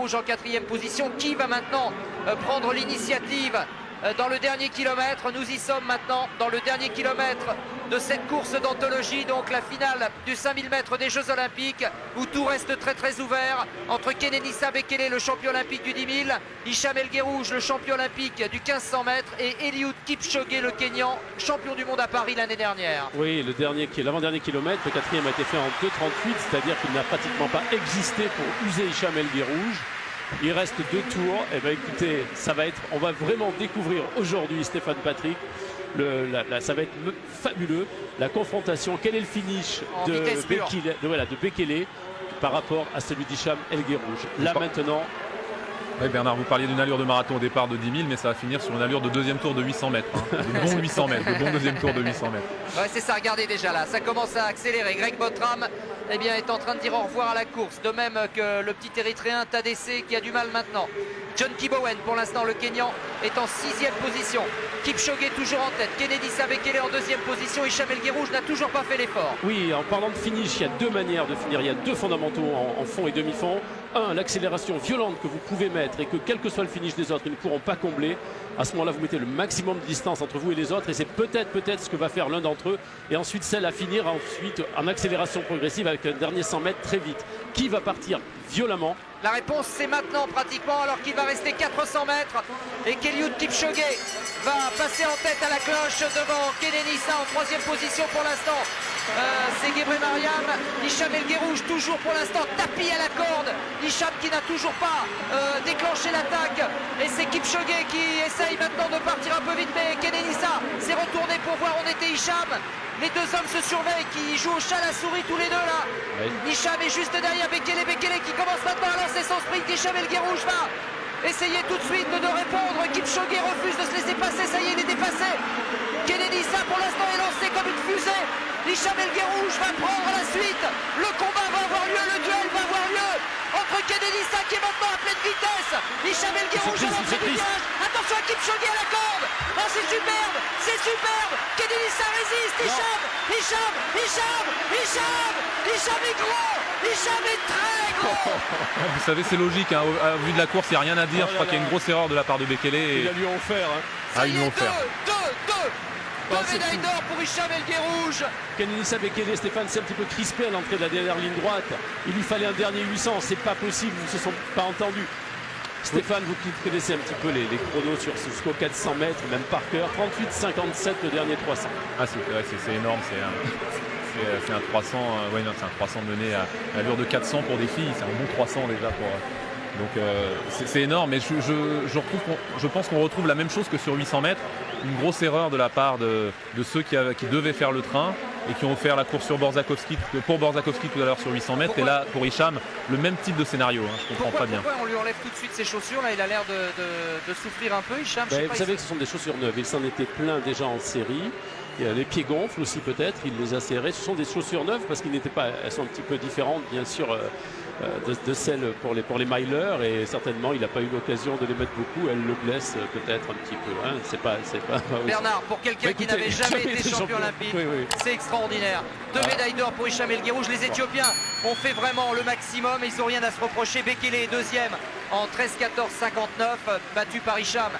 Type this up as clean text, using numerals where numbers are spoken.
Guérouge en 4e position. Qui va maintenant prendre l'initiative dans le dernier kilomètre? Nous y sommes maintenant dans le dernier kilomètre de cette course d'anthologie, donc la finale du 5000 mètres des Jeux Olympiques, où tout reste très ouvert entre Kenenisa Bekele, le champion olympique du 10 000, Hicham El Guerrouj, le champion olympique du 1500 mètres, et Eliud Kipchoge, le Kenyan, champion du monde à Paris l'année dernière. Oui, l'avant-dernier kilomètre, le 4e a été fait en 2,38, c'est-à-dire qu'il n'a pratiquement pas existé pour user Hicham El Guerrouj. Il reste 2 tours. Et bien écoutez, on va vraiment découvrir aujourd'hui, Stéphane Patrick. Ça va être fabuleux. La confrontation, quel est le finish de Bekele par rapport à celui d'Hicham El Guerrouj. Là maintenant. Oui, Bernard, vous parliez d'une allure de marathon au départ de 10 000, mais ça va finir sur une allure de deuxième tour de 800 mètres. Hein. De bon 800 mètres, de bon deuxième tour de 800 mètres. Ouais, c'est ça, regardez déjà là, ça commence à accélérer. Greg Botram est en train de dire au revoir à la course, de même que le petit érythréen Tadesse qui a du mal maintenant. John Kibowen, pour l'instant le Kenyan, est en 6e position. Kipchoge toujours en tête, Kenenisa Bekele en 2e position. Hicham El Guerrouj n'a toujours pas fait l'effort. Oui, en parlant de finish, il y a 2 manières de finir, il y a 2 fondamentaux en fond et demi-fond. Un, l'accélération violente que vous pouvez mettre et que quel que soit le finish des autres, ils ne pourront pas combler. À ce moment-là, vous mettez le maximum de distance entre vous et les autres, et c'est peut-être ce que va faire l'un d'entre eux. Et ensuite, celle à finir en accélération progressive avec un dernier 100 mètres très vite. Qui va partir violemment? La réponse, c'est maintenant pratiquement, alors qu'il va rester 400 mètres et qu'Eliud Kipchoge va passer en tête à la cloche devant Kenenisa en 3e position pour l'instant. C'est Gebre Mariam. Hicham El Guerrouj toujours pour l'instant tapis à la corde. Hicham qui n'a toujours pas déclenché l'attaque, et c'est Kipchoge qui essaye maintenant de partir un peu vite, mais Kenenisa s'est retourné pour voir où était Hicham. Les 2 hommes se surveillent, qui jouent au chat à la souris tous les 2 là. Oui. Hicham est juste derrière Bekele qui commence maintenant à lancer son sprint. Hicham El Guerrouj va essayer tout de suite de répondre. Kipchoge refuse de se laisser passer, ça y est, il est dépassé. Kenenisa pour l'instant est lancé comme une fusée. Hicham El Guerrouj va prendre la suite. Le combat va avoir lieu, le duel va avoir lieu entre Kenenisa qui est maintenant à pleine vitesse. Hicham El Guerrouj à l'entrée du virage. Attention à Kipchoge à la corde. Oh, c'est superbe, c'est superbe. Kenenisa résiste. Hicham est gros. Hicham est très gros. Vous savez, c'est logique, hein. Au vu de la course, il n'y a rien à dire. Je crois qu'il y a une grosse erreur de la part de Bekele. Il a lui offert. Hein. Ah, ils lui ont offert. Deux médailles d'or pour Hicham El Guerrouj. Kenenisa Bekele, Stéphane, c'est un petit peu crispé à l'entrée de la dernière ligne droite. Il lui fallait un dernier 800, c'est pas possible, ils ne se sont pas entendus. Stéphane, vous qui connaissez un petit peu les chronos jusqu'aux 400 mètres, même par cœur, 38,57 le dernier 300. Ah, c'est énorme, c'est un 300, c'est un 300 mené à l'allure de 400 pour des filles, c'est un bon 300 déjà pour. Donc c'est énorme, mais je pense qu'on retrouve la même chose que sur 800 mètres, une grosse erreur de la part de ceux qui devaient faire le train et qui ont offert la course pour Borzakovski tout à l'heure sur 800 mètres. Pourquoi? Et là, pour Hicham, le même type de scénario, hein, je comprends pas bien. Pourquoi on lui enlève tout de suite ses chaussures? Là, il a l'air de souffrir un peu, Hicham. Vous savez que ce sont des chaussures neuves, il s'en était plein déjà en série. Il y a les pieds gonflent aussi peut-être, il les a serrés. Ce sont des chaussures neuves parce qu'ils n'étaient pas, elles sont un petit peu différentes bien sûr de celles pour les milers, et certainement il n'a pas eu l'occasion de les mettre beaucoup. Elle le blesse peut-être un petit peu. Hein. C'est pas Bernard, pour quelqu'un qui n'avait jamais été champion olympique, c'est extraordinaire. 2 médailles d'or pour Hicham El Guerrouj. Les Éthiopiens ont fait vraiment le maximum et ils n'ont rien à se reprocher. Bekele est 2e en 13,14,59, battu par Hicham.